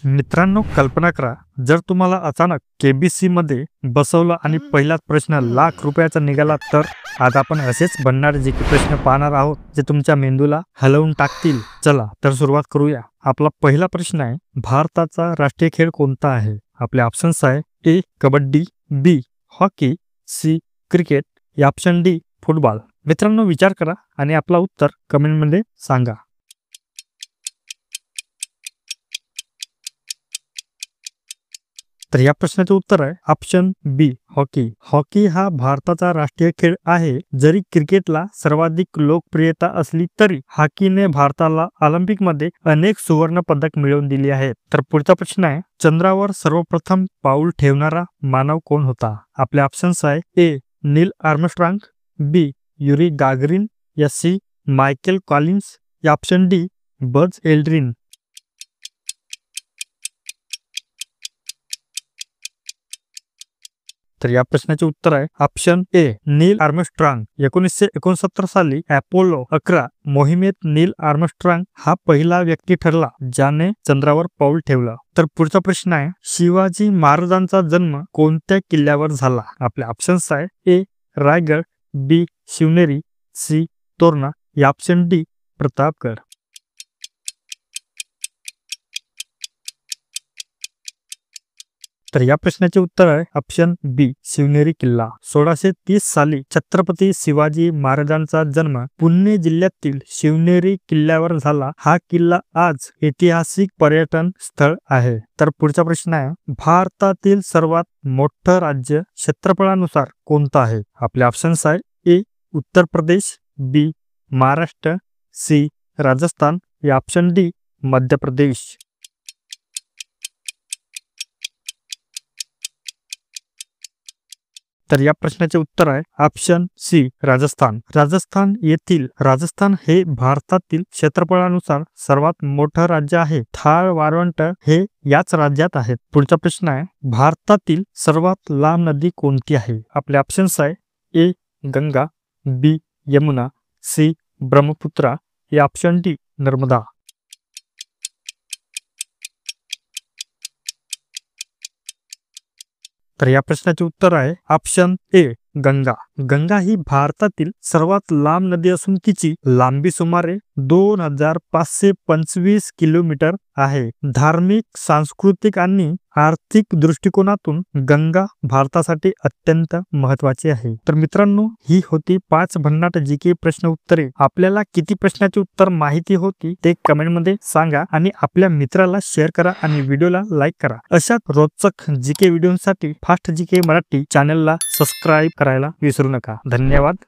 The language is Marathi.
मित्रांनो, कल्पना करा, जर तुम्हाला अचानक केबीसी मध्ये बसवलं आणि पहिलाच प्रश्न लाख रुपयाचा निघाला तर. आज आपण असेच बनणारे जे प्रश्न पाहणार आहोत, जे तुमच्या मेंदूला हलवून टाकतील. चला तर सुरुवात करूया. आपला पहिला प्रश्न आहे, भारताचा राष्ट्रीय खेळ कोणता आहे? आपले ऑप्शन्स आहे, ए कबड्डी, बी हॉकी, सी क्रिकेट, या ऑप्शन डी फुटबॉल. मित्रांनो, विचार करा आणि आपला उत्तर कमेंटमध्ये सांगा. तर या प्रश्नाचे उत्तर आहे ऑप्शन बी हॉकी. हॉकी हा भारताचा राष्ट्रीय खेळ आहे. जरी क्रिकेटला सर्वाधिक लोकप्रियता असली तरी हॉकीने भारताला ऑलिम्पिकमध्ये अनेक सुवर्ण पदक मिळवून दिली आहेत. तर पुढचा प्रश्न आहे, चंद्रावर सर्वप्रथम पाऊल ठेवणारा मानव कोण होता? आपले ऑप्शन्स आहे, ए नील आर्मस्ट्रॉंग, बी युरी गागरिन, या सी मायकेल कॉलिन्स, या ऑप्शन डी बज एल्ड्रिन. तर या प्रश्नाचे उत्तर आहे ऑप्शन ए नील आर्मस्ट्रॉंग. 1969 साली अपोलो 11 मोहिमेत नील आर्मस्ट्रॉंग हा पहिला व्यक्ती ठरला ज्याने चंद्रावर पाऊल ठेवलं. तर पुढचा प्रश्न आहे, शिवाजी महाराजांचा जन्म कोणत्या किल्ल्यावर झाला? आपले ऑप्शन्स आहे, ए रायगड, बी शिवनेरी, सी तोरणा, या ऑप्शन डी प्रतापगड. तर या प्रश्नाचे उत्तर आहे ऑप्शन बी शिवनेरी किल्ला. 1630 साली छत्रपती शिवाजी महाराजांचा जन्म पुणे जिल्ह्यातील शिवनेरी किल्ल्यावर झाला. हा किल्ला आज ऐतिहासिक पर्यटन स्थळ आहे. तर पुढचा प्रश्न आहे, भारतातील सर्वात मोठं राज्य क्षेत्रफळानुसार कोणतं आहे? आपले ऑप्शन्स आहे, ए उत्तर प्रदेश, बी महाराष्ट्र, सी राजस्थान, या ऑप्शन डी मध्य प्रदेश. तर या प्रश्नाचे उत्तर आहे ऑप्शन सी राजस्थान. राजस्थान येथील राजस्थान हे भारतातील क्षेत्रफळानुसार सर्वात मोठं राज्य आहे. थार वाळवंट हे याच राज्यात आहेत. पुढचा प्रश्न आहे, भारतातील सर्वात लांब नदी कोणती आहे? आपले ऑप्शन्स आहे, ए गंगा, बी यमुना, सी ब्रह्मपुत्रा, या ऑप्शन डी नर्मदा. तर या प्रश्नाचे उत्तर आहे ऑप्शन ए गंगा. गंगा ही भारतातील सर्वात लांब नदी असून तिची लांबी सुमारे 2525 किलोमीटर आहे. धार्मिक, सांस्कृतिक आणि आर्थिक दृष्टिकोनातून गंगा भारतासाठी अत्यंत महत्वाची आहे. तर मित्रांनो, ही होती 5 भन्नाट जीके प्रश्न उत्तरे. आपल्याला किती प्रश्नाची उत्तर माहिती होती ते कमेंट मध्ये सांगा आणि आपल्या मित्राला शेअर करा आणि व्हिडिओला लाईक करा. अशा रोचक जीके व्हिडिओसाठी फास्ट जीके मराठी चॅनलला सबस्क्राईब करायला विसरू नका. धन्यवाद.